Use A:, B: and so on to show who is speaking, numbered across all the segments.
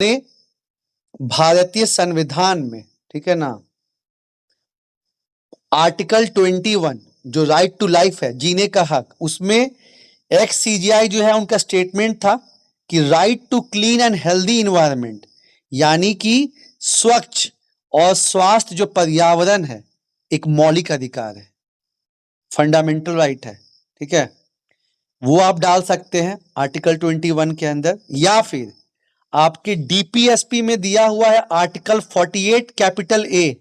A: ने भारतीय संविधान में, ठीक है ना, आर्टिकल 21 जो राइट टू लाइफ है, जीने का हक, उसमें एक्स-सीजीआई जो है उनका स्टेटमेंट था कि right to clean and healthy environment, यानी कि स्वच्छ और स्वास्थ्य जो पर्यावरण है एक मौलिक अधिकार है, फंडामेंटल राइट है, ठीक है। वो आप डाल सकते हैं आर्टिकल 21 के अंदर, या फिर आपके डीपीएसपी में दिया हुआ है आर्टिकल 48 कैपिटल ए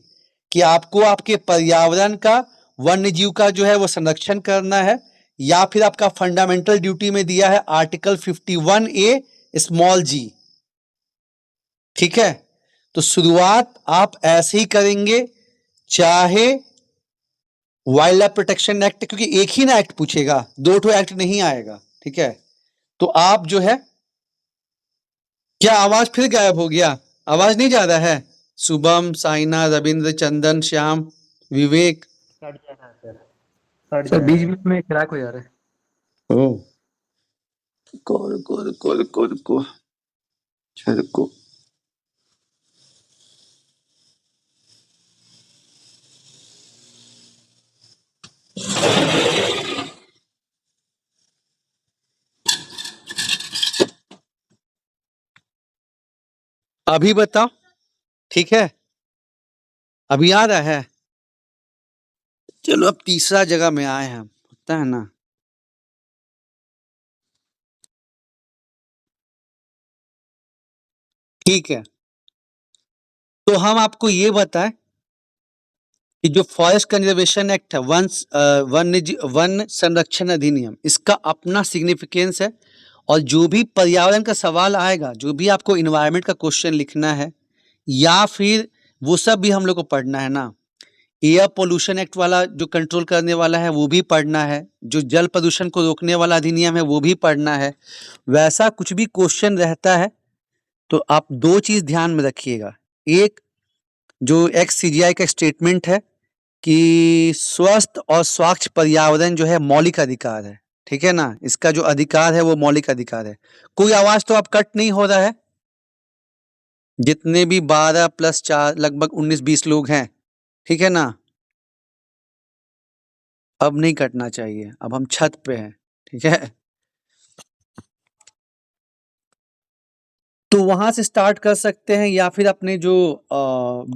A: कि आपको आपके पर्यावरण का, वन्य जीव का जो है वो संरक्षण करना है, या फिर आपका फंडामेंटल ड्यूटी में दिया है आर्टिकल 51 ए स्मॉल जी, ठीक है। तो शुरुआत आप ऐसे ही करेंगे, चाहे वाइल्ड लाइफ प्रोटेक्शन एक्ट, क्योंकि एक ही ना एक्ट पूछेगा, दो ठो एक्ट नहीं आएगा, ठीक है। तो आप जो है, क्या आवाज फिर गायब हो गया? आवाज नहीं जा रहा है? शुभम, साइना, रविंद्र, चंदन, श्याम, विवेक।
B: कट जा रहा है सर,
C: सर बीच बीच में क्रैक हो जा रहा है।
A: ओ को को अभी बताओ, ठीक है? अभी आ रहा है? चलो अब तीसरा जगह में आए हैं, होता है ना। ठीक है, तो हम आपको ये बताएं कि जो फॉरेस्ट कंजर्वेशन एक्ट है, वन संरक्षण अधिनियम, इसका अपना सिग्निफिकेंस है। और जो भी पर्यावरण का सवाल आएगा, जो भी आपको इन्वायरमेंट का क्वेश्चन लिखना है, या फिर वो सब भी हम लोग को पढ़ना है ना। एयर पोल्यूशन एक्ट वाला जो कंट्रोल करने वाला है वो भी पढ़ना है, जो जल प्रदूषण को रोकने वाला अधिनियम है वो भी पढ़ना है। वैसा कुछ भी क्वेश्चन रहता है तो आप दो चीज ध्यान में रखिएगा। एक, जो एक्स-सीजीआई का स्टेटमेंट है कि स्वस्थ और स्वच्छ पर्यावरण जो है मौलिक अधिकार है, ठीक है ना। इसका जो अधिकार है वो मौलिक अधिकार है। कोई आवाज तो आप कट नहीं हो रहा है? जितने भी 12 + 4 लगभग 19-20 लोग हैं, ठीक है ना। अब नहीं कटना चाहिए, अब हम छत पे हैं, ठीक है। तो वहां से स्टार्ट कर सकते हैं, या फिर अपने जो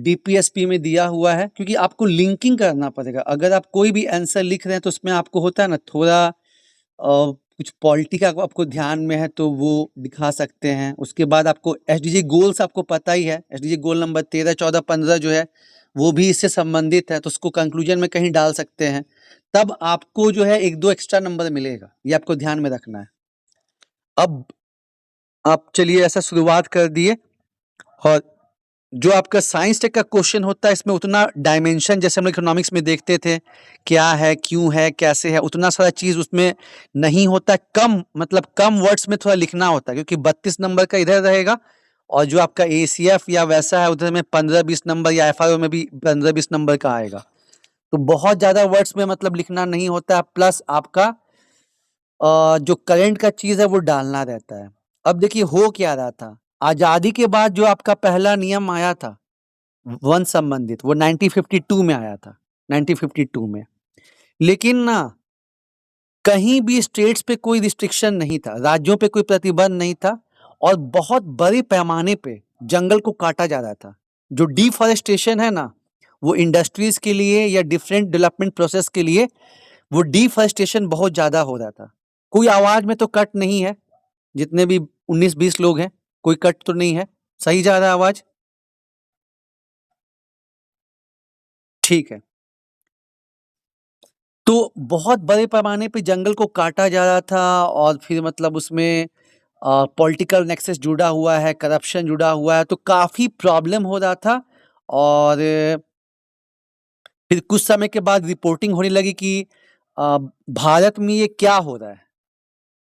A: डीपीएसपी में दिया हुआ है, क्योंकि आपको लिंकिंग करना पड़ेगा। अगर आप कोई भी आंसर लिख रहे हैं तो उसमें आपको होता है ना थोड़ा कुछ पॉलिटी का आपको ध्यान में है तो वो दिखा सकते हैं। उसके बाद आपको एसडीजी गोल्स आपको पता ही है, एसडीजी गोल नंबर 13, 14, 15 जो है वो भी इससे संबंधित है, तो उसको कंक्लूजन में कहीं डाल सकते हैं। तब आपको जो है 1-2 एक्स्ट्रा नंबर मिलेगा, ये आपको ध्यान में रखना है। अब आप चलिए ऐसा शुरुआत कर दिए, और जो आपका साइंस टेक का क्वेश्चन होता है इसमें उतना डायमेंशन, जैसे हम इकोनॉमिक्स में देखते थे क्या है, क्यों है, कैसे है, उतना सारा चीज उसमें नहीं होता। कम मतलब कम वर्ड्स में थोड़ा लिखना होता है, क्योंकि 32 नंबर का इधर रहेगा, और जो आपका एसीएफ या वैसा है उधर में 15-20 नंबर, या एफआरओ में भी 15-20 नंबर का आएगा। तो बहुत ज्यादा वर्ड्स में मतलब लिखना नहीं होता, प्लस आपका जो करंट का चीज है वो डालना रहता है। अब देखिए हो क्या रहा था, आजादी के बाद जो आपका पहला नियम आया था वन संबंधित, वो 1952 में आया था, 1952 में। लेकिन ना कहीं भी स्टेट्स पे कोई रिस्ट्रिक्शन नहीं था, राज्यों पे कोई प्रतिबंध नहीं था, और बहुत बड़े पैमाने पे जंगल को काटा जा रहा था। जो डिफॉरेस्टेशन है ना, वो इंडस्ट्रीज के लिए या डिफरेंट डेवलपमेंट प्रोसेस के लिए वो डिफॉरेस्टेशन बहुत ज्यादा हो रहा था। कोई आवाज में तो कट नहीं है, जितने भी 19-20 लोग हैं कोई कट तो नहीं है, सही जा रहा है आवाज? ठीक है। तो बहुत बड़े पैमाने पे जंगल को काटा जा रहा था, और फिर मतलब उसमें पॉलिटिकल नेक्सस जुड़ा हुआ है, करप्शन जुड़ा हुआ है, तो काफी प्रॉब्लम हो रहा था। और फिर कुछ समय के बाद रिपोर्टिंग होने लगी कि भारत में ये क्या हो रहा है,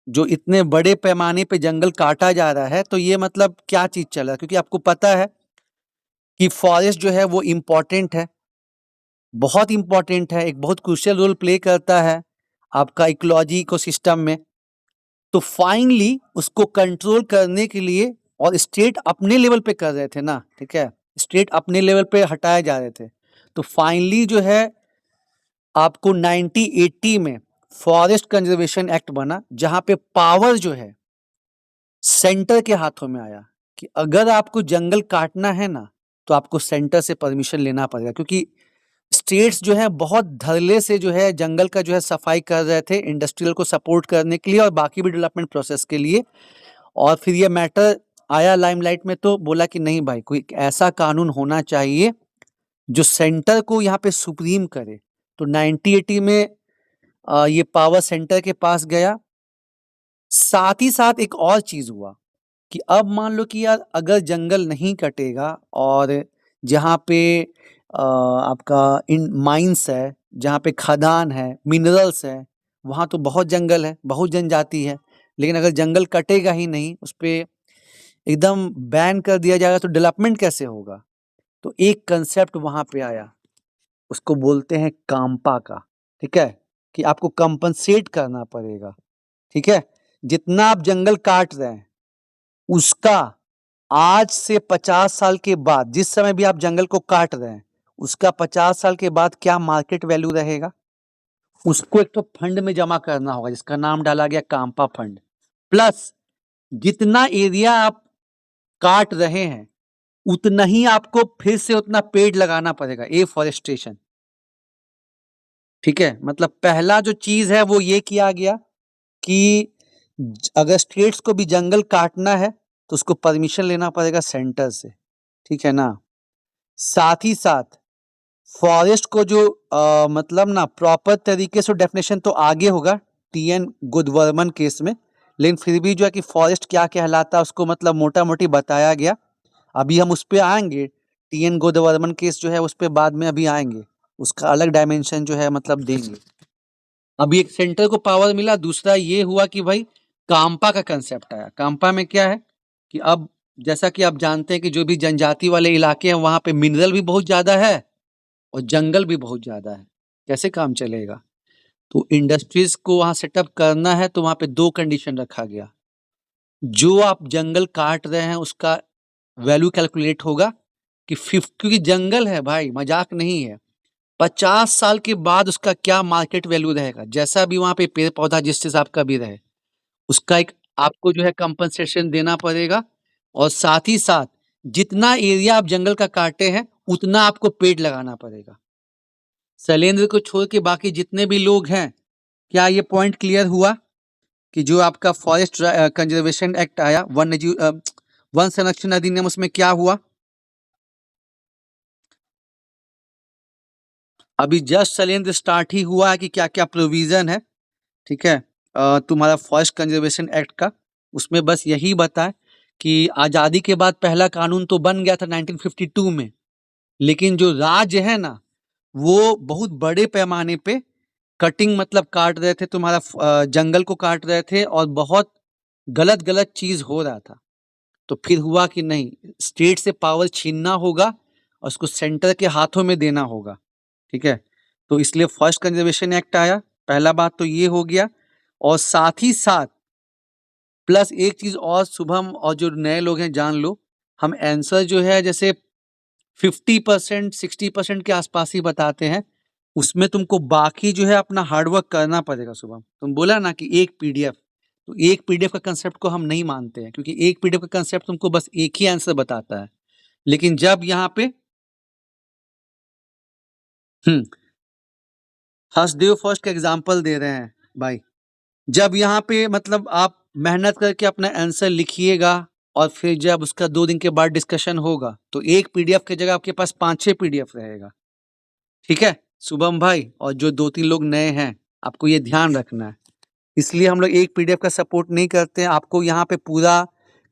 A: जो इतने बड़े पैमाने पे जंगल काटा जा रहा है, तो ये मतलब क्या चीज चल रहा है। क्योंकि आपको पता है कि फॉरेस्ट जो है वो इम्पोर्टेंट है, बहुत इम्पोर्टेंट है, एक बहुत क्रूशियल रोल प्ले करता है आपका इकोलॉजी इकोसिस्टम में। तो फाइनली उसको कंट्रोल करने के लिए और स्टेट अपने लेवल पे कर रहे थे ना, ठीक है, स्टेट अपने लेवल पे हटाए जा रहे थे। तो फाइनली जो है आपको 1980 में फॉरेस्ट कंजर्वेशन एक्ट बना, जहां पे पावर जो है सेंटर के हाथों में आया कि अगर आपको जंगल काटना है ना, तो आपको सेंटर से परमिशन लेना पड़ेगा, क्योंकि स्टेट्स जो है बहुत धड़ल्ले से जो है जंगल का जो है सफाई कर रहे थे इंडस्ट्रियल को सपोर्ट करने के लिए और बाकी भी डेवलपमेंट प्रोसेस के लिए। और फिर ये मैटर आया लाइमलाइट में, तो बोला कि नहीं भाई, कोई ऐसा कानून होना चाहिए जो सेंटर को यहाँ पे सुप्रीम करे। तो 1980 में ये पावर सेंटर के पास गया। साथ ही साथ एक और चीज हुआ कि अब मान लो कि यार अगर जंगल नहीं कटेगा और जहाँ पे आपका इन माइंस है, जहाँ पे खदान है, मिनरल्स है, वहाँ तो बहुत जंगल है, बहुत जनजाति है, लेकिन अगर जंगल कटेगा ही नहीं, उस पे एकदम बैन कर दिया जाएगा, तो डेवलपमेंट कैसे होगा? तो एक कंसेप्ट वहाँ पे आया, उसको बोलते हैं काम्पा का, ठीक है, कि आपको कंपनसेट करना पड़ेगा, ठीक है, जितना आप जंगल काट रहे हैं उसका आज से 50 साल के बाद, जिस समय भी आप जंगल को काट रहे हैं, उसका 50 साल के बाद क्या मार्केट वैल्यू रहेगा, उसको एक तो फंड में जमा करना होगा, जिसका नाम डाला गया काम्पा फंड। प्लस जितना एरिया आप काट रहे हैं उतना ही आपको फिर से उतना पेड़ लगाना पड़ेगा, एफॉरेस्टेशन, ठीक है। मतलब पहला जो चीज है वो ये किया गया कि अगर स्टेट्स को भी जंगल काटना है तो उसको परमिशन लेना पड़ेगा सेंटर से, ठीक है ना। साथ ही साथ फॉरेस्ट को जो मतलब ना प्रॉपर तरीके से डेफिनेशन तो आगे होगा टीएन गुदवर्मन केस में, लेकिन फिर भी जो है कि फॉरेस्ट क्या कहलाता है उसको मतलब मोटा मोटी बताया गया। अभी हम उस पे आएंगे, टीएन गुदवर्मन केस जो है उस पे बाद में अभी आएंगे, उसका अलग डायमेंशन जो है मतलब देंगे। अभी एक सेंटर को पावर मिला, दूसरा ये हुआ कि भाई काम्पा का कंसेप्ट आया। काम्पा में क्या है कि अब जैसा कि आप जानते हैं कि जो भी जनजाति वाले इलाके हैं वहां पे मिनरल भी बहुत ज्यादा है और जंगल भी बहुत ज्यादा है, कैसे काम चलेगा? तो इंडस्ट्रीज को वहां सेटअप करना है, तो वहां पे दो कंडीशन रखा गया, जो आप जंगल काट रहे हैं उसका वैल्यू कैलकुलेट होगा कि 50, क्योंकि जंगल है भाई, मजाक नहीं है, 50 साल के बाद उसका क्या मार्केट वैल्यू रहेगा, जैसा भी वहां पे पेड़ पौधा जिस हिसाब का भी रहे, उसका एक आपको जो है कंपनसेशन देना पड़ेगा। और साथ ही साथ जितना एरिया आप जंगल का काटे हैं उतना आपको पेड़ लगाना पड़ेगा। शैलेंद्र को छोड़ के बाकी जितने भी लोग हैं, क्या ये पॉइंट क्लियर हुआ कि जो आपका फॉरेस्ट कंजर्वेशन एक्ट आया, वन संरक्षण अधिनियम, उसमें क्या हुआ? अभी जस्ट शैलेंद्र स्टार्ट ही हुआ है कि क्या क्या प्रोविजन है, ठीक है, तुम्हारा फॉरेस्ट कंजर्वेशन एक्ट का। उसमें बस यही बताए कि आजादी के बाद पहला कानून तो बन गया था 1952 में, लेकिन जो राज्य है ना वो बहुत बड़े पैमाने पे कटिंग मतलब काट रहे थे, तुम्हारा जंगल को काट रहे थे और बहुत गलत गलत चीज हो रहा था। तो फिर हुआ कि नहीं, स्टेट से पावर छीनना होगा और उसको सेंटर के हाथों में देना होगा, ठीक है। तो इसलिए फर्स्ट कंजर्वेशन एक्ट आया, पहला बात तो ये हो गया। और साथ ही साथ प्लस एक चीज और शुभम और जो नए लोग हैं जान लो, हम आंसर जो है जैसे 50% 60% के आसपास ही बताते हैं, उसमें तुमको बाकी जो है अपना हार्डवर्क करना पड़ेगा। शुभम, तुम बोला ना कि एक पीडीएफ, तो एक पीडीएफ का कंसेप्ट को हम नहीं मानते हैं, क्योंकि एक पीडीएफ का कंसेप्ट तुमको बस एक ही आंसर बताता है। लेकिन जब यहाँ पे हम्म हर्षदेव फर्स्ट का एग्जाम्पल दे रहे हैं भाई, जब यहाँ पे मतलब आप मेहनत करके अपना आंसर लिखिएगा और फिर जब उसका 2 दिन के बाद डिस्कशन होगा तो एक पीडीएफ की जगह आपके पास 5-6 पीडीएफ रहेगा, ठीक है शुभम भाई। और जो 2-3 लोग नए हैं, आपको ये ध्यान रखना है, इसलिए हम लोग एक पीडीएफ का सपोर्ट नहीं करते हैं। आपको यहाँ पे पूरा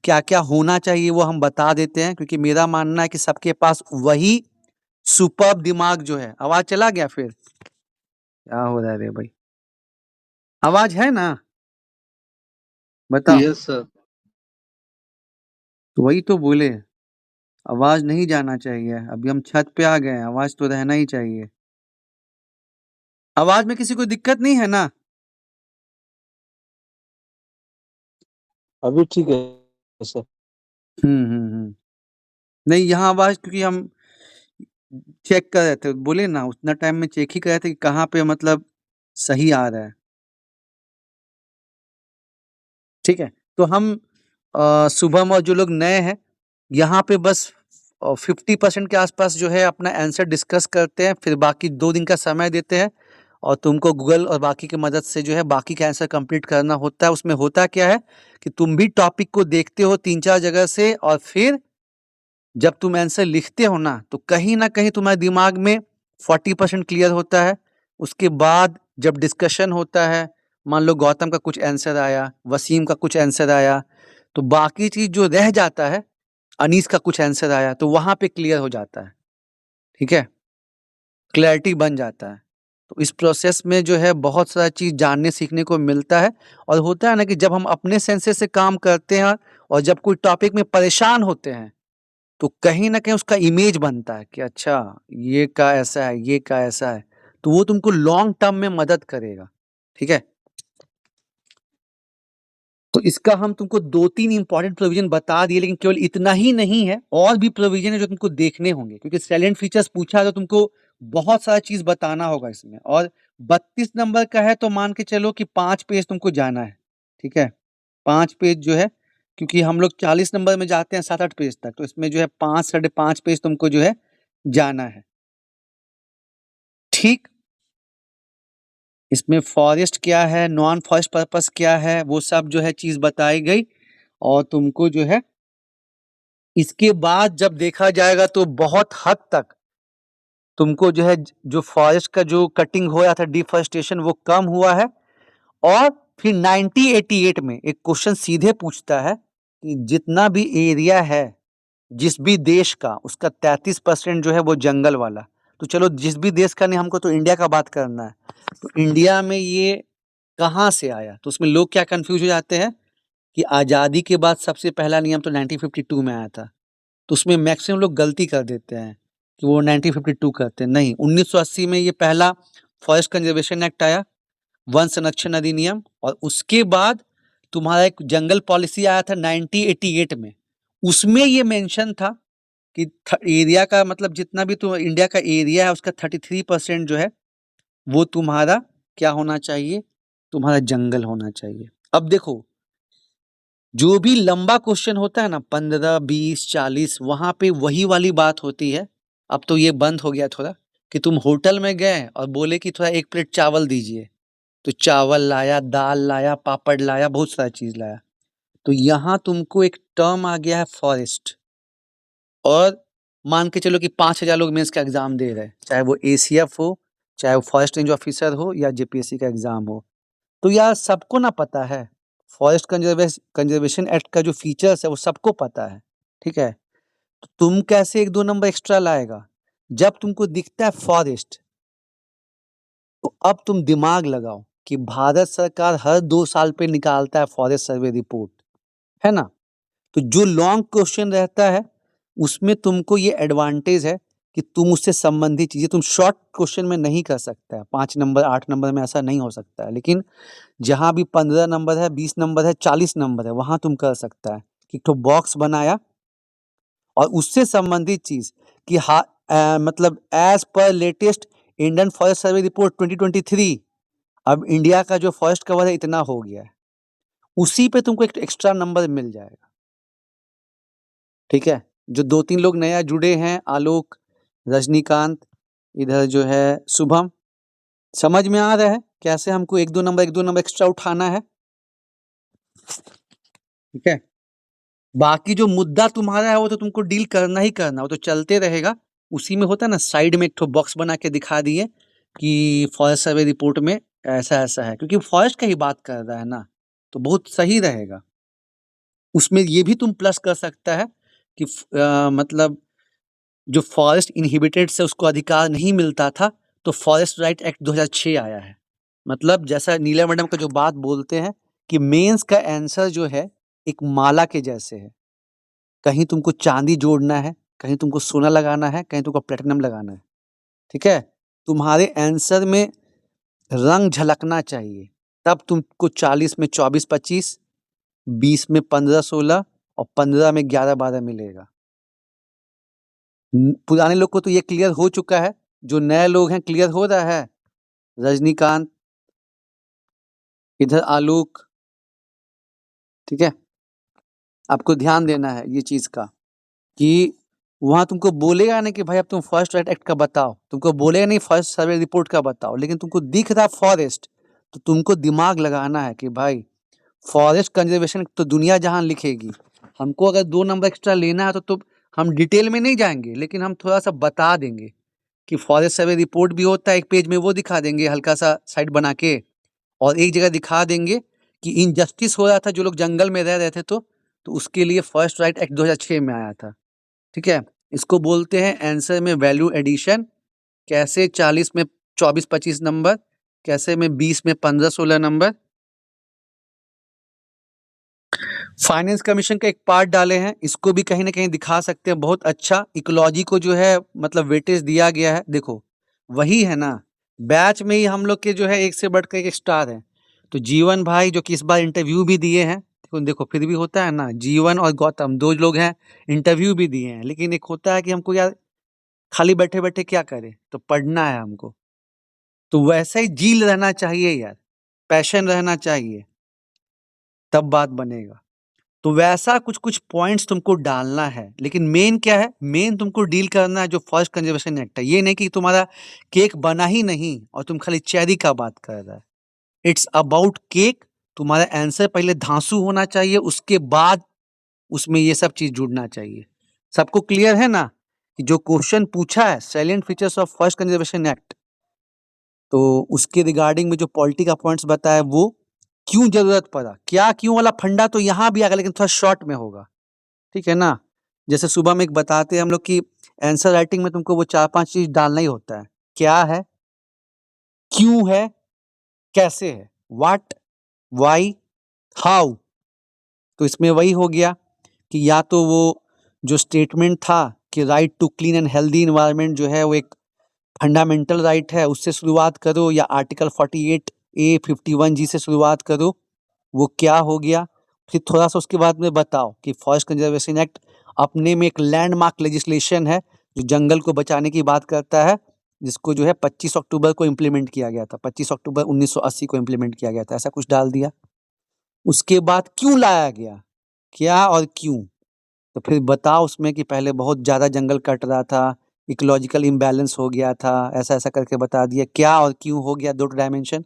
A: क्या क्या होना चाहिए वो हम बता देते हैं, क्योंकि मेरा मानना है कि सबके पास वही सुपर्ब दिमाग जो है। आवाज चला गया फिर, क्या हो रहा है रे भाई? आवाज है ना? बताओ।
C: Yes sir.
A: तो वही तो बोले, आवाज नहीं जाना चाहिए। अभी हम छत पे आ गए हैं, आवाज तो रहना ही चाहिए। आवाज में किसी को दिक्कत नहीं है ना?
C: अभी ठीक है सर।
A: नहीं, यहाँ आवाज़ क्योंकि हम चेक कर रहे थे, बोले ना उतना टाइम में चेक ही कर रहे थे कि कहाँ पे मतलब सही आ रहा है। ठीक है, तो हम शुभम और जो लोग नए हैं, यहाँ पे बस 50% के आसपास जो है अपना आंसर डिस्कस करते हैं, फिर बाकी 2 दिन का समय देते हैं और तुमको गूगल और बाकी की मदद से जो है बाकी का आंसर कंप्लीट करना होता है। उसमें होता क्या है कि तुम भी टॉपिक को देखते हो 3-4 जगह से और फिर जब तुम आंसर लिखते हो ना, तो कहीं न कहीं तुम्हारे दिमाग में 40% क्लियर होता है। उसके बाद जब डिस्कशन होता है, मान लो गौतम का कुछ आंसर आया, वसीम का कुछ आंसर आया, तो बाकी चीज़ जो रह जाता है, अनीस का कुछ आंसर आया, तो वहाँ पे क्लियर हो जाता है। ठीक है? क्लैरिटी बन जाता है। तो इस प्रोसेस में जो है बहुत सारा चीज़ जानने सीखने को मिलता है और होता है ना कि जब हम अपने सेंसेस से काम करते हैं और जब कोई टॉपिक में परेशान होते हैं, तो कहीं न कहीं उसका इमेज बनता है कि अच्छा ये का ऐसा है, ये का ऐसा है। तो वो तुमको लॉन्ग टर्म में मदद करेगा। ठीक है? तो इसका हम तुमको 2-3 इम्पोर्टेंट प्रोविज़न बता दिए, लेकिन केवल इतना ही नहीं है, और भी प्रोविज़न है जो तुमको देखने होंगे क्योंकि साइलेंट फीचर्स पूछा है तो तुमको बहुत सारा चीज़ बताना होगा इसमें और 32 नंबर का है तो मान के चलो कि 5 पेज तुमको जाना है। ठीक है? 5 पेज जो है क्योंकि हम लोग 40 नंबर में जाते हैं 7-8 पेज तक, तो इसमें जो है 5 साढ़े 5 पेज तुमको जो है जाना है। ठीक? इसमें फॉरेस्ट क्या है, नॉन फॉरेस्ट पर्पस क्या है, वो सब जो है चीज़ बताई गई और तुमको जो है इसके बाद जब देखा जाएगा तो बहुत हद तक तुमको जो है जो फॉरेस्ट का जो कटिंग हो रहा था, डिफॉरेस्टेशन, वो कम हुआ है। और फिर 1988 में एक क्वेश्चन सीधे पूछता है कि जितना भी एरिया है जिस भी देश का, उसका 33% जो है वो जंगल वाला। तो चलो जिस भी देश का नहीं, हमको तो इंडिया का बात करना है। तो इंडिया में ये कहाँ से आया? तो उसमें लोग क्या कंफ्यूज हो जाते हैं कि आज़ादी के बाद सबसे पहला नियम तो 1952 में आया था। तो उसमें मैक्सिमम लोग गलती कर देते हैं कि वो 1952 करते हैं। नहीं, 1980 में ये पहला फॉरेस्ट कंजर्वेशन एक्ट आया, वन संरक्षण अधिनियम, और उसके बाद तुम्हारा एक जंगल पॉलिसी आया था 1988 में। उसमें ये मेंशन था कि एरिया का मतलब जितना भी तो इंडिया का एरिया है उसका 33% जो है वो तुम्हारा क्या होना चाहिए, तुम्हारा जंगल होना चाहिए। अब देखो, जो भी लंबा क्वेश्चन होता है ना 15, 20, 40, वहां पे वही वाली बात होती है। अब तो ये बंद हो गया थोड़ा कि तुम होटल में गए और बोले कि थोड़ा 1 प्लेट चावल दीजिए, तो चावल लाया, दाल लाया, पापड़ लाया, बहुत सारा चीज लाया। तो यहाँ तुमको एक टर्म आ गया है फॉरेस्ट, और मान के चलो कि 5,000 लोग मेंस का एग्जाम दे रहे हैं, चाहे वो एसीएफ हो, चाहे वो फॉरेस्ट रेंज ऑफिसर हो या जेपीएससी का एग्जाम हो। तो यार सबको ना पता है फॉरेस्ट कंजर्वेशन एक्ट का जो फीचर्स है वो सबको पता है। ठीक है? तो तुम कैसे 1-2 नंबर एक्स्ट्रा लाएगा? जब तुमको दिखता है फॉरेस्ट, तो अब तुम दिमाग लगाओ कि भारत सरकार हर 2 साल पे निकालता है फॉरेस्ट सर्वे रिपोर्ट, है ना? तो जो लॉन्ग क्वेश्चन रहता है उसमें तुमको ये एडवांटेज है कि तुम उससे संबंधित चीजें तुम शॉर्ट क्वेश्चन में नहीं कर सकता है। 5 नंबर 8 नंबर में ऐसा नहीं हो सकता है, लेकिन जहां भी 15 नंबर है, 20 नंबर है, 40 नंबर है, वहां तुम कर सकता है कि एक तो बॉक्स बनाया और उससे संबंधित चीज कि मतलब as per latest Indian forest survey report 2023 अब इंडिया का जो फॉरेस्ट कवर है इतना हो गया है, उसी पे तुमको एक एक्स्ट्रा नंबर मिल जाएगा। ठीक है? जो 2-3 लोग नया जुड़े हैं, आलोक, रजनीकांत, इधर जो है शुभम, समझ में आ रहा है कैसे हमको 1-2 नंबर एक्स्ट्रा उठाना है? ठीक है? बाकी जो मुद्दा तुम्हारा है वो तो तुमको डील करना ही करना, वो तो चलते रहेगा। उसी में होता है ना, साइड में एक ठो बॉक्स बना के दिखा दिए कि फॉरेस्ट सर्वे रिपोर्ट में ऐसा-ऐसा है, क्योंकि फॉरेस्ट का ही बात कर रहा है ना, तो बहुत सही रहेगा। उसमें ये भी तुम प्लस कर सकता है कि मतलब जो फॉरेस्ट इनहिबिटेड से उसको अधिकार नहीं मिलता था, तो फॉरेस्ट राइट एक्ट 2006 आया है। मतलब जैसा नीलम मैडम का जो बात बोलते हैं कि मेंस का आंसर जो है एक माला के जैसे है। कहीं तुमको चांदी जोड़ना है, कहीं तुमको सोना लगाना है, कहीं तुमको प्लेटिनम लगाना है। ठीक है? तुम्हारे आंसर में रंग झलकना चाहिए, तब तुमको 40 में 24-25, 20 में 15-16 और 15 में 11-12 मिलेगा। पुराने लोग को तो ये क्लियर हो चुका है, जो नए लोग हैं क्लियर हो रहा है? रजनीकांत, इधर आलोक, ठीक है? आपको ध्यान देना है ये चीज का कि वहां तुमको बोलेगा नहीं कि भाई अब तुम फर्स्ट राइट एक्ट का बताओ, तुमको बोलेगा नहीं फर्स्ट सर्वे रिपोर्ट का बताओ, लेकिन तुमको दिख रहा फॉरेस्ट, तो तुमको दिमाग लगाना है कि भाई फॉरेस्ट कंजर्वेशन तो दुनिया जहां लिखेगी, हमको अगर 2 नंबर एक्स्ट्रा लेना है तो हम डिटेल में नहीं जाएंगे, लेकिन हम थोड़ा सा बता देंगे कि फॉरेस्ट सर्वे रिपोर्ट भी होता है, एक पेज में वो दिखा देंगे हल्का सा साइड बना के, और एक जगह दिखा देंगे कि इनजस्टिस हो रहा था जो लोग जंगल में रह रहे थे, तो उसके लिए फर्स्ट राइट एक्ट 2006 में आया था, ठीक है? इसको बोलते हैं आंसर में वैल्यू एडिशन। कैसे 40 में 24-25 नंबर, कैसे में 20 में 15-16 नंबर। फाइनेंस कमीशन का एक पार्ट डाले हैं, इसको भी कहीं ना कहीं दिखा सकते हैं, बहुत अच्छा। इकोलॉजी को जो है मतलब वेटेज दिया गया है, देखो वही है ना, बैच में ही हम लोग के जो है एक से बढ़कर एक स्टार है। तो जीवन भाई जो कि इस बार इंटरव्यू भी दिए हैं, देखो फिर भी होता है ना, जीवन और गौतम 2 लोग हैं, इंटरव्यू भी दिए हैं, लेकिन एक होता है कि हमको यार खाली बैठे बैठे क्या करें, तो पढ़ना है हमको, तो वैसा ही जील रहना चाहिए यार, पैशन रहना चाहिए, तब बात बनेगा। तो वैसा कुछ कुछ पॉइंट्स तुमको डालना है, लेकिन मेन क्या है, मेन तुमको डील करना है जो फर्स्ट कंजर्वेशन एक्ट है। ये नहीं कि तुम्हारा केक बना ही नहीं और तुम खाली चेरी का बात कर रहा है, इट्स अबाउट केक। तुम्हारा आंसर पहले धांसू होना चाहिए, उसके बाद उसमें ये सब चीज जुड़ना चाहिए। सबको क्लियर है ना कि जो क्वेश्चन पूछा है salient features of first conservation act, तो उसके रिगार्डिंग में जो पॉलिटी का पॉइंट्स बताया वो क्यों जरूरत पड़ा, क्या क्यों वाला फंडा तो यहाँ भी आएगा, लेकिन थोड़ा शॉर्ट में होगा, ठीक है ना? जैसे सुबह में एक बताते हैं हम लोग की आंसर राइटिंग में तुमको वो 4-5 चीज डालना ही होता है, क्या है, क्यों है, कैसे है, व्हाट, व्हाई, हाउ। तो इसमें वही हो गया कि या तो वो जो स्टेटमेंट था कि right to clean and healthy environment जो है वो एक फंडामेंटल राइट है, उससे शुरुआत करो, या आर्टिकल 48A 51G से शुरुआत करो, वो क्या हो गया। फिर थोड़ा सा उसके बाद में बताओ कि फॉरेस्ट कंजर्वेशन एक्ट अपने में एक लैंडमार्क लेजिस्लेशन है जो जंगल को बचाने की बात करता है, जिसको जो है 25 अक्टूबर को इम्प्लीमेंट किया गया था, 25 अक्टूबर 1980 को इम्प्लीमेंट किया गया था, ऐसा कुछ डाल दिया। उसके बाद क्यों लाया गया, क्या और क्यों, तो फिर बताओ उसमें कि पहले बहुत ज़्यादा जंगल कट रहा था, इकोलॉजिकल इम्बैलेंस हो गया था, ऐसा ऐसा करके बता दिया क्या और क्यों हो गया, 2 डायमेंशन।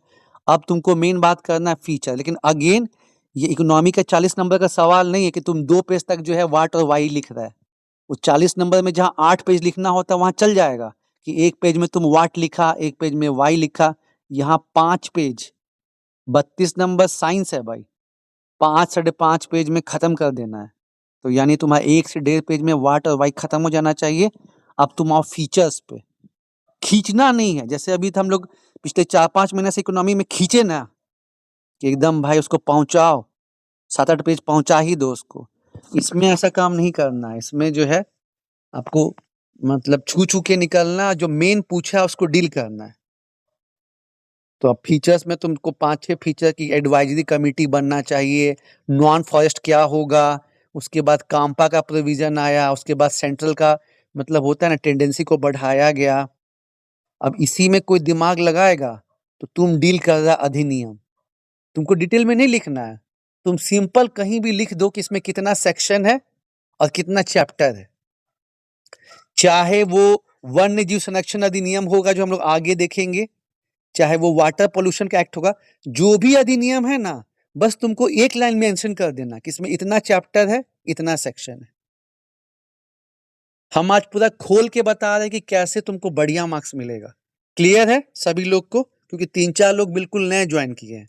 A: अब तुमको मेन बात करना है फीचर, लेकिन अगेन ये इकोनॉमी का 40 नंबर का सवाल नहीं है कि तुम 2 पेज तक जो है वाट और वाई लिख रहा है। वो 40 नंबर में जहाँ 8 पेज लिखना होता है वहाँ चल जाएगा कि एक पेज में तुम वाट लिखा, एक पेज में वाई लिखा, यहाँ 5 पेज, 32 नंबर साइंस है भाई, 5 साढ़े 5 पेज में खत्म कर देना है। तो यानी तुम्हारा 1 से 1.5 पेज में वाट और वाई खत्म हो जाना चाहिए। अब तुम आओ फीचर्स पे, खींचना नहीं है, जैसे अभी तो हम लोग पिछले 4-5 महीने से इकोनॉमी में खींचे ना कि एकदम भाई उसको पहुंचाओ, 7-8 पेज पहुंचा ही दो उसको। इसमें ऐसा काम नहीं करना है, इसमें जो है आपको मतलब छू छू के निकलना, जो मेन पूछा है उसको डील करना है। तो अब फीचर्स में तुमको 5-6 फीचर की एडवाइजरी कमेटी बनना चाहिए, नॉन फॉरेस्ट क्या होगा, उसके बाद काम्पा का प्रोविजन आया, उसके बाद सेंट्रल का मतलब होता है ना टेंडेंसी को बढ़ाया गया। अब इसी में कोई दिमाग लगाएगा तो तुम डील कर रहा अधिनियम, तुमको डिटेल में नहीं लिखना है, तुम सिंपल कहीं भी लिख दो कि इसमें कितना सेक्शन है और कितना चैप्टर है। चाहे वो वन्य जीव संरक्षण अधिनियम होगा जो हम लोग आगे देखेंगे, चाहे वो वाटर पोल्यूशन का एक्ट होगा, जो भी अधिनियम है ना, बस तुमको एक लाइन मेंशन कर देना कि इसमें इतना चैप्टर है, इतना सेक्शन है। हम आज पूरा खोल के बता रहे हैं कि कैसे तुमको बढ़िया मार्क्स मिलेगा। क्लियर है सभी लोग को? क्योंकि 3-4 लोग बिल्कुल नए ज्वाइन किए हैं,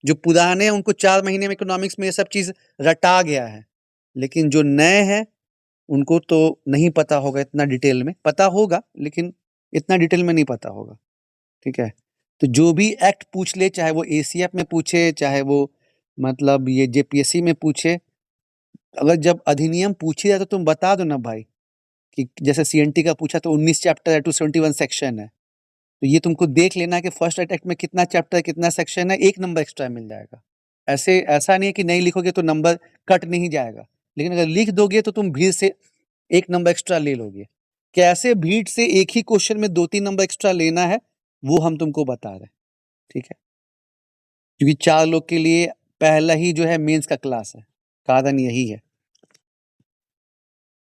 A: जो पुराने हैं उनको 4 महीने में इकोनॉमिक्स में ये सब चीज रटा गया है, लेकिन जो नए हैं उनको तो नहीं पता होगा, इतना डिटेल में पता होगा लेकिन इतना डिटेल में नहीं पता होगा, ठीक है? तो जो भी एक्ट पूछ ले, चाहे वो एसीएफ में पूछे, चाहे वो मतलब ये जेपीएससी में पूछे, अगर जब अधिनियम पूछ ही रहा तो तुम बता दो ना भाई कि जैसे सीएनटी का पूछा तो 19 चैप्टर है, 271 सेक्शन है, तो ये तुमको देख लेना है कि फर्स्ट राइट एक्ट में कितना चैप्टर है, कितना सेक्शन है, 1 नंबर एक्स्ट्रा मिल जाएगा। ऐसा नहीं है कि नहीं लिखोगे तो नंबर कट नहीं जाएगा, लेकिन अगर लिख दोगे तो तुम भीड़ से 1 नंबर एक्स्ट्रा ले लोगे। कैसे भीड़ से एक ही क्वेश्चन में 2-3 नंबर एक्स्ट्रा लेना है, वो हम तुमको बता रहे हैं, ठीक है? क्योंकि 4 लोग के लिए पहला ही जो है मेंस का क्लास है, कारण यही है।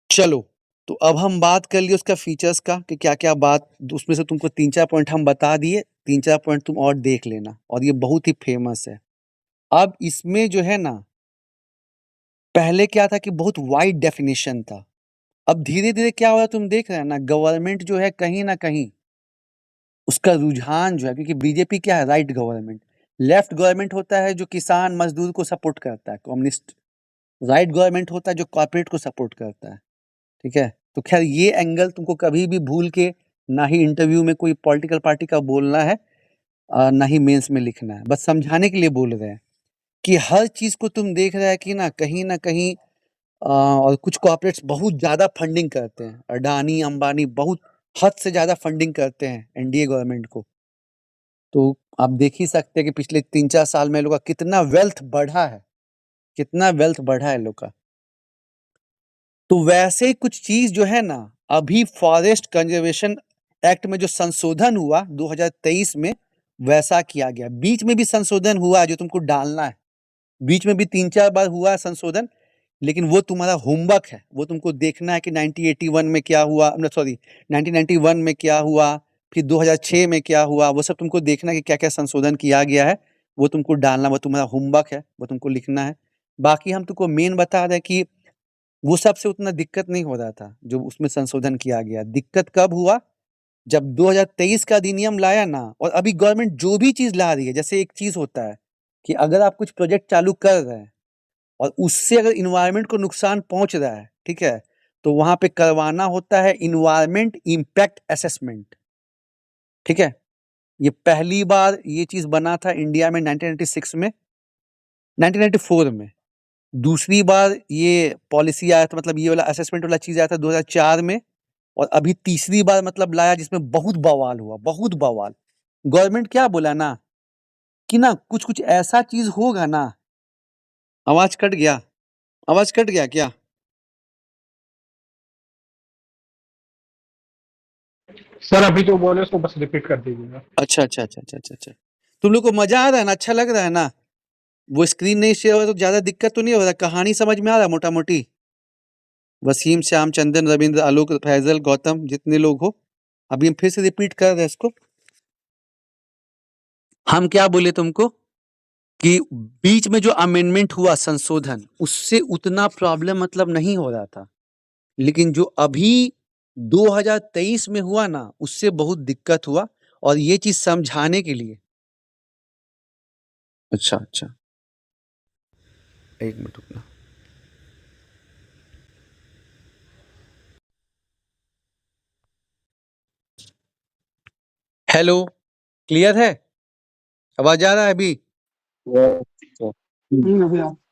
A: चलो, तो अब हम बात कर लिए उसका फीचर्स का कि क्या-क्या बात, उसमें से तुमको 3-4 पॉइंट हम बता दिए, 3-4 पॉइंट तुम और देख लेना, और ये बहुत ही फेमस है। अब इसमें जो है ना, पहले क्या था कि बहुत वाइड डेफिनेशन था। अब धीरे-धीरे क्या हो रहा है तुम देख रहे हैं ना, गवर्नमेंट जो है कहीं न कहीं उसका रुझान जो है, क्योंकि बीजेपी क्या है, राइट गवर्नमेंट। लेफ्ट गवर्नमेंट होता है जो किसान मजदूर को सपोर्ट करता है, कम्युनिस्ट। राइट गवर्नमेंट होता है जो कॉर्पोरेट को सपोर्ट करता है, ठीक है? तो खैर ये एंगल तुमको कभी भी भूल के ना ही इंटरव्यू में कोई पॉलिटिकल पार्टी का बोलना है, ना ही मेंस में लिखना है। बस समझाने के लिए बोल रहे हैं कि हर चीज़ को तुम देख रहे हैं कि ना कहीं न कहीं और कुछ कॉर्पोरेट्स बहुत ज़्यादा फंडिंग करते हैं। अडानी, अंबानी बहुत हद से ज़्यादा फंडिंग करते हैं एनडीए गवर्नमेंट को। तो आप देख ही सकते हैं कि पिछले 3-4 साल में इन लोग का कितना वेल्थ बढ़ा है, कितना वेल्थ बढ़ा है इन लोग का। तो वैसे ही कुछ चीज़ जो है ना, अभी फॉरेस्ट कंजर्वेशन एक्ट में जो संशोधन हुआ 2023 में, वैसा किया गया। बीच में भी संशोधन हुआ जो तुमको डालना है। बीच में भी 3-4 बार हुआ है संशोधन, लेकिन वो तुम्हारा होमवर्क है। वो तुमको देखना है कि 1981 में क्या हुआ, न सॉरी 1991 में क्या हुआ, फिर 2006 में क्या हुआ, वो सब तुमको देखना है कि क्या-क्या संशोधन किया गया है। वो तुमको डालना, वो तुम्हारा होमवर्क है, वो तुमको लिखना है। बाकी हम तुमको मेन बता रहे हैं कि वो सबसे उतना दिक्कत नहीं हो रहा था, जो उसमें संशोधन किया गया। दिक्कत कब हुआ? जब 2023 का अधिनियम लाया ना, और अभी गवर्नमेंट जो भी चीज़ ला रही है, जैसे एक चीज़ होता है कि अगर आप कुछ प्रोजेक्ट चालू कर रहे हैं और उससे अगर एनवायरनमेंट को नुकसान पहुंच रहा है, ठीक है, तो वहां पे करवाना होता है एनवायरनमेंट इम्पैक्ट असेसमेंट, ठीक है। ये पहली बार ये चीज बना था इंडिया में 1996 में, 1994 में। दूसरी बार ये पॉलिसी आया था, मतलब ये वाला असेसमेंट वाला चीज आया था 2004 में। और अभी तीसरी बार मतलब लाया, जिसमें बहुत बवाल हुआ, बहुत बवाल। गवर्नमेंट क्या बोला ना कि ना कुछ कुछ ऐसा चीज होगा ना। आवाज कट गया, आवाज कट गया क्या?
B: सर अभी जो बोले उसको बस रिपीट कर दीजिएगा।
A: अच्छा अच्छा अच्छा अच्छा अच्छा अच्छा। तुम लोग को मजा आ रहा है ना, अच्छा लग रहा है ना? वो स्क्रीन नहीं शेयर हो रहा तो ज्यादा दिक्कत तो नहीं हो रहा? कहानी समझ में आ रहा है मोटा मोटी? वसीम, श्याम, चंदन, रविंद्र, आलोक, फैजल, गौतम, जितने लोग हो, अभी हम फिर से रिपीट कर रहे हैं इसको। हम क्या बोले तुमको कि बीच में जो अमेंडमेंट हुआ, संशोधन, उससे उतना प्रॉब्लम मतलब नहीं हो रहा था, लेकिन जो अभी 2023 में हुआ ना, उससे बहुत दिक्कत हुआ। और ये चीज समझाने के लिए, अच्छा अच्छा, एक मिनट रुकना। हेलो, क्लियर है? आवाज आ रहा है अभी?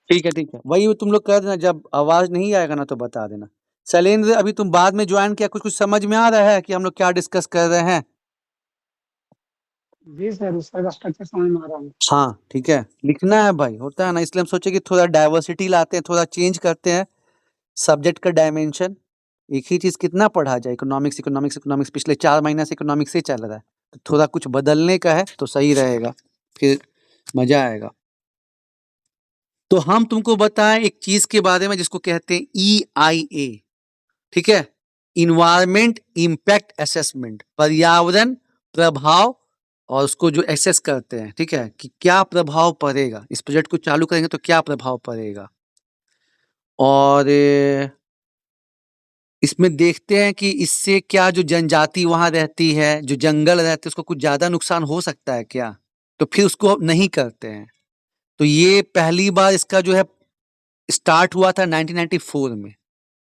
A: ठीक है ठीक है, वही वो तुम लोग कर देना, जब आवाज नहीं आएगा ना तो बता देना। शैलेंद्र, अभी तुम बाद में ज्वाइन किया, कुछ कुछ समझ में आ रहा है कि हम लोग क्या डिस्कस कर रहे हैं?
B: जी सर, उसका स्ट्रक्चर समझ में आ रहा है।
A: हाँ ठीक है, लिखना है भाई, होता है ना, इसलिए हम सोचे कि थोड़ा डाइवर्सिटी लाते हैं, थोड़ा चेंज करते हैं सब्जेक्ट का डायमेंशन। एक ही चीज कितना पढ़ा जाए, इकोनॉमिक्स इकोनॉमिक्स इकोनॉमिक्स, पिछले 4 महीना से इकोनॉमिक्स से चल रहा है, तो थोड़ा कुछ बदलने का है तो सही रहेगा, फिर मजा आएगा। तो हम तुमको बताएं एक चीज के बारे में जिसको कहते हैं EIA, ठीक है, इन्वायरमेंट इम्पैक्ट असेसमेंट, पर्यावरण प्रभाव, और उसको जो एसेस करते हैं, ठीक है, कि क्या प्रभाव पड़ेगा, इस प्रोजेक्ट को चालू करेंगे तो क्या प्रभाव पड़ेगा। और इसमें देखते हैं कि इससे क्या जो जनजाति वहां रहती है, जो जंगल रहते हैं, उसको कुछ ज्यादा नुकसान हो सकता है क्या, तो फिर उसको नहीं करते हैं। तो ये पहली बार इसका जो है स्टार्ट हुआ था 1994 में,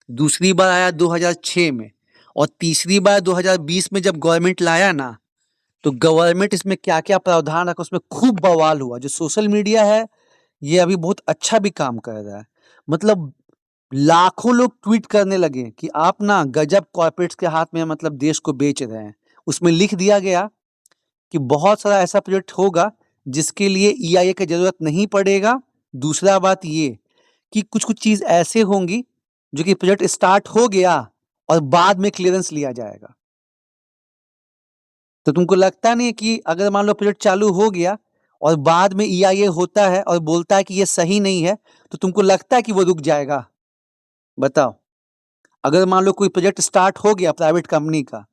A: दूसरी बार आया 2006 में, और तीसरी बार 2020 में जब गवर्नमेंट लाया ना, तो गवर्नमेंट इसमें क्या-क्या प्रावधान रखा, उसमें खूब बवाल हुआ। जो सोशल मीडिया है, ये अभी बहुत अच्छा भी काम कर रहा है। मतलब लाखों लोग ट्वीट करने लगे कि आप ना गजब कॉर्पोरेट्स के हाथ में मतलब देश को बेच रहे हैं। उसमें लिख दिया गया कि बहुत सारा ऐसा प्रोजेक्ट होगा जिसके लिए EIA की जरूरत नहीं पड़ेगा। दूसरा बात ये कि कुछ-कुछ चीज़ ऐसे होंगी जो कि प्रोजेक्ट स्टार्ट हो गया और बाद में क्लीयरेंस लिया जाएगा। तो तुमको लगता नहीं है कि अगर मान लो प्रोजेक्ट चालू हो गया और बाद में ईआईए होता है और बोलता है कि ये सही नहीं है, तो तुमको लगता है कि वो रुक जाएगा? बताओ। अगर मान लो कोई प्रोजेक्ट स्टार्ट हो गया प्राइवेट कंपनी का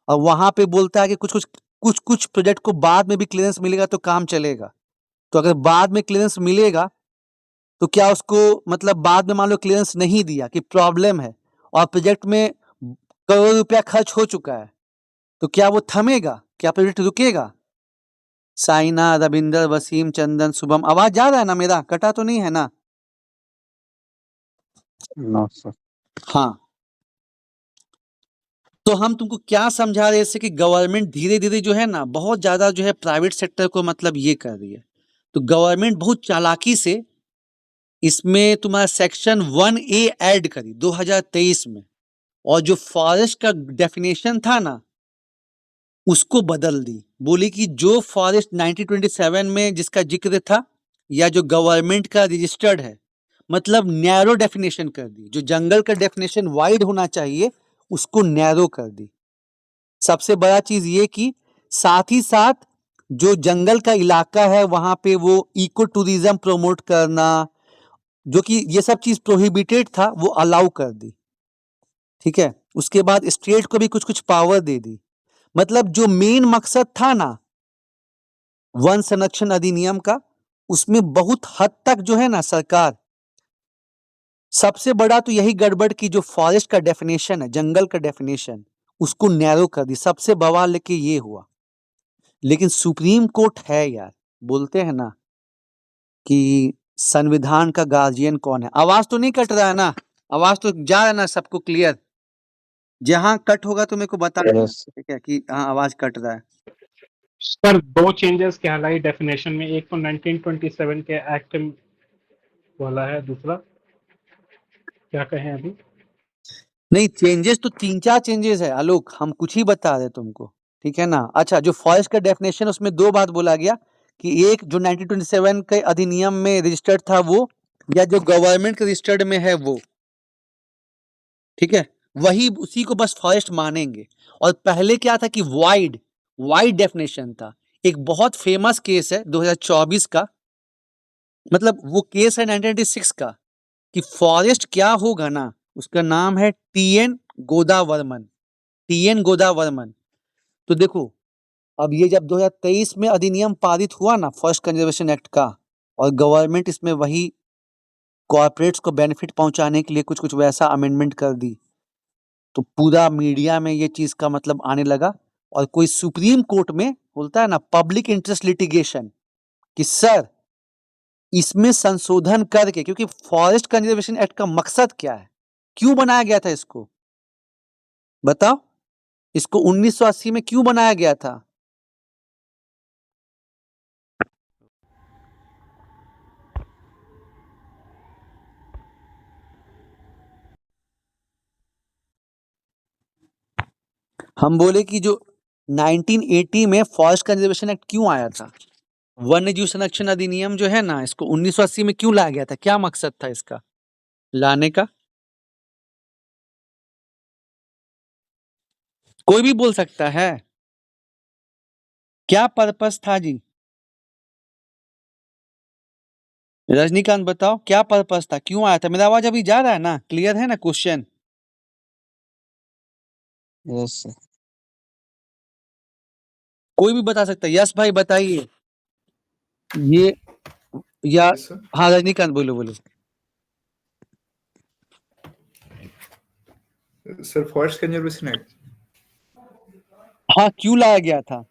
A: और वहाँ पे बोलता है कि कुछ प्रोजेक्ट को बाद में भी क्लीयरेंस मिलेगा तो काम चलेगा। तो अगर बाद में क्लीयरेंस मिलेगा, तो क्या उसको मतलब बाद में मान लो क्लीयरेंस नहीं दिया कि प्रॉब्लम है और प्रोजेक्ट में करोड़ रुपया खर्च हो चुका है, तो क्या वो थमेगा? क्या प्रोजेक्ट रुकेगा? साइना, रविंदर, वसीम, चंदन, शुभम, आवाज जा रहा है ना मेरा? कटा तो नहीं है ना?
D: No sir.
A: हाँ। तो हम तुमको क्या समझा रहे हैं कि गवर्नमेंट धीरे-धीरे जो है ना बहुत ज़्यादा जो है प्राइवेट सेक्टर को मतलब ये कर रही है। तो गवर्नमेंट बहुत चालाकी से इसमें तुम्हारा सेक्शन 1A ऐड करी 2023 में, और जो फॉरेस्ट का डेफिनेशन था ना उसको बदल दी। बोली कि जो फॉरेस्ट 1927 में जिसका जिक्र था या जो गवर्नमेंट का रजिस्टर्ड है, मतलब नैरो डेफिनेशन कर दी। जो जंगल का डेफिनेशन वाइड होना चाहिए उसको नैरो कर दी। सबसे बड़ा चीज ये कि साथ ही साथ जो जंगल का इलाका है वहां पे वो इको टूरिज्म प्रमोट करना, जो कि ये सब चीज प्रोहिबिटेड था, वो अलाउ कर दी। ठीक है। उसके बाद स्टेट को भी कुछ कुछ पावर दे दी। मतलब जो मेन मकसद था ना वन संरक्षण अधिनियम का, उसमें बहुत हद तक जो है ना सरकार, सबसे बड़ा तो यही गड़बड़ की जो फॉरेस्ट का डेफिनेशन है, जंगल का डेफिनेशन, उसको नैरो कर दी। सबसे बवाल लेके ये हुआ। लेकिन सुप्रीम कोर्ट है यार, बोलते हैं ना कि संविधान का गार्जियन कौन है। आवाज तो नहीं कट रहा है ना? आवाज तो जा रहा है ना सबको क्लियर? जहां कट होगा तो मेरे को बता देना,
D: यस
A: ठीक है, कि हाँ आवाज कट रहा है।
B: सर दो चेंजेस कहलाई डेफिनेशन में, एक तो 1927 के एक्ट वाला है, दूसरा क्या कहें अभी?
A: नहीं, चेंजेस तो 3-4 चेंजेस है आलोक, हम कुछ ही बता रहे तुमको, ठीक है ना। अच्छा, जो फॉरेस्ट का डेफिनेशन उसमें 2 बात बोला गया कि एक जो 1927 के अधिनियम में रजिस्टर्ड था वो, या जो गवर्नमेंट के रजिस्टर्ड में है वो, ठीक है, वही उसी को बस फॉरेस्ट मानेंगे। और पहले क्या था कि वाइड डेफिनेशन था। एक बहुत फेमस केस है 2024 का, मतलब वो केस है 1996 का, कि फॉरेस्ट क्या होगा ना, उसका नाम है टीएन गोदावर्मन। तो देखो, अब ये जब 2023 में अधिनियम पारित हुआ ना फॉरेस्ट कंजर्वेशन एक्ट का, और गवर्नमेंट इसमें वही कॉर्पोरेट्स को बेनिफिट पहुंचाने के लिए कुछ कुछ वैसा अमेंडमेंट कर दी, तो पूरा मीडिया में ये चीज का मतलब आने लगा। और कोई सुप्रीम कोर्ट में बोलता है ना पब्लिक इंटरेस्ट लिटिगेशन, कि सर इसमें संशोधन करके, क्योंकि फॉरेस्ट कंजर्वेशन एक्ट का मकसद क्या है, क्यों बनाया गया था इसको, बताओ? इसको 1980 में क्यों बनाया गया था? हम बोले कि जो 1980 में फॉरेस्ट कंजर्वेशन एक्ट क्यों आया था, वन्य जीव संरक्षण अधिनियम जो है ना, इसको 1980 में क्यों लाया गया था, क्या मकसद था इसका लाने का? कोई भी बोल सकता है। क्या पर्पस था जी? रजनीकांत बताओ, क्या पर्पस था, क्यों आया था? मेरा आवाज अभी जा रहा है ना? क्लियर है ना क्वेश्चन?
D: Yes sir.
A: कोई भी बता सकता है। यस भाई बताइए। ये या
E: यस सर।
A: हाँ रजनीकांत बोलो बोलो।
E: सर फॉरेस्ट कंजर्वेशन एक्ट
A: हाँ, क्यों लाया गया था?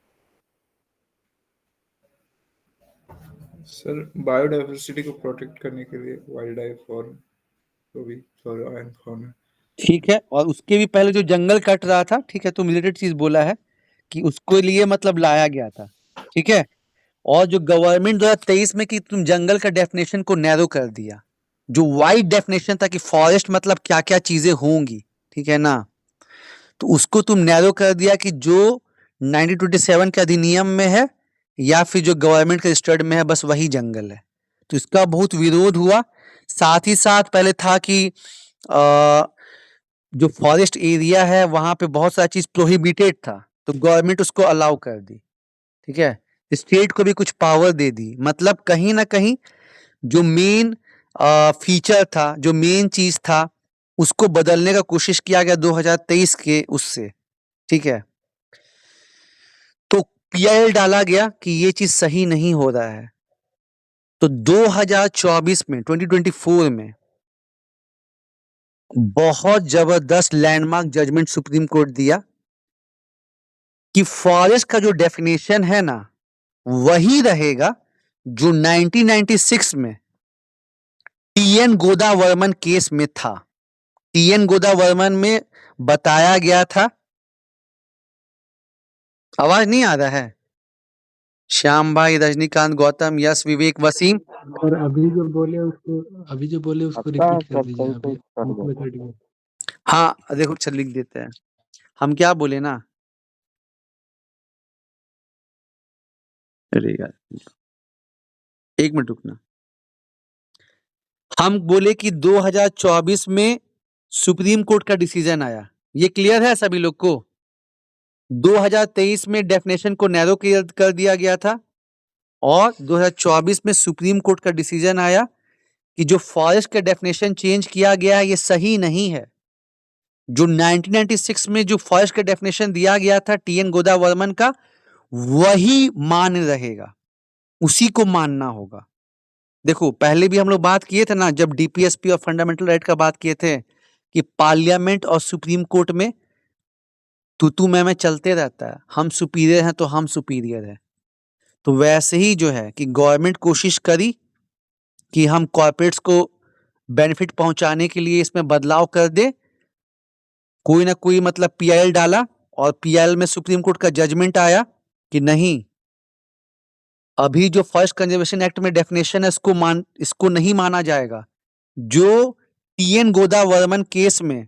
E: सर बायोडाइवर्सिटी को प्रोटेक्ट करने के लिए, वाइल्ड लाइफ और तो भी फ्लोरा एंड फौना।
A: ठीक है, और उसके भी पहले जो जंगल कट रहा था, ठीक है, तो रिलेटेड चीज बोला है कि उसको लिए मतलब लाया गया था, ठीक है। और जो गवर्नमेंट 2023 में कि तुम जंगल का डेफिनेशन को नैरो कर दिया, जो वाइड डेफिनेशन था कि फॉरेस्ट मतलब क्या क्या चीजें होंगी, ठीक है ना, तो उसको तुम नैरो कर दिया कि जो 1927 के अधिनियम में है या फिर जो गवर्नमेंट के रजिस्टर्ड में है, बस वही जंगल है। तो इसका बहुत विरोध हुआ, साथ ही साथ पहले था कि जो फॉरेस्ट एरिया है वहां पे बहुत सारी चीज प्रोहिबिटेड था, तो गवर्नमेंट उसको अलाउ कर दी। ठीक है, स्टेट को भी कुछ पावर दे दी, मतलब कहीं ना कहीं जो मेन फीचर था, जो मेन चीज था, उसको बदलने का कोशिश किया गया 2023 के उससे। ठीक है, तो पीआईएल डाला गया कि ये चीज सही नहीं हो रहा है। तो 2024 में 2024 में बहुत जबरदस्त लैंडमार्क जजमेंट सुप्रीम कोर्ट दिया कि फॉरेस्ट का जो डेफिनेशन है ना वही रहेगा जो 1996 में टीएन गोदावर्मन केस में था। टीएन गोदावर्मन में बताया गया था, आवाज नहीं आ रहा है? श्याम भाई, रजनीकांत, गौतम, यश, विवेक, वसीम।
B: और अभी जो बोले उसको
D: अच्छा
B: रिपीट कर
D: सब
B: दीजिए।
D: सही
B: अभी
D: सही कर
B: बीच
D: दो।
B: में कट गया।
A: हाँ देखो, चल लिख देते हैं। हम क्या बोले ना, अरे यार एक मिनट रुकना। हम बोले कि 2024 में सुप्रीम कोर्ट का डिसीजन आया, ये क्लियर है सभी लोग को? 2023 में डेफिनेशन को नैरो कर दिया गया था और 2024 में सुप्रीम कोर्ट का डिसीजन आया कि जो फॉरेस्ट का डेफिनेशन चेंज किया गया है ये सही नहीं है। जो 1996 में जो फॉरेस्ट का डेफिनेशन दिया गया था टीएन गोदावर्मन का, वही मान्य रहेगा, उसी को मानना होगा। देखो पहले भी हम लोग बात किए थे ना, जब डीपीएसपी और फंडामेंटल राइट का बात किए थे कि पार्लियामेंट और सुप्रीम कोर्ट में तू मैं चलते रहता है, हम सुपीरियर हैं तो हम सुपीरियर हैं। तो वैसे ही जो है कि गवर्नमेंट कोशिश करी कि हम कॉर्पोरेट्स को बेनिफिट पहुंचाने के लिए इसमें बदलाव कर दे, कोई ना कोई मतलब पीआईएल डाला और पीआईएल में सुप्रीम कोर्ट का जजमेंट आया कि नहीं, अभी जो फॉरेस्ट कंजर्वेशन एक्ट में डेफिनेशन है इसको नहीं माना जाएगा। जो टीएन गोदावर्मन केस में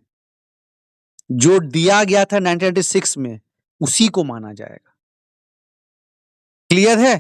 A: जो दिया गया था 1996 में, उसी को माना जाएगा। क्लियर है?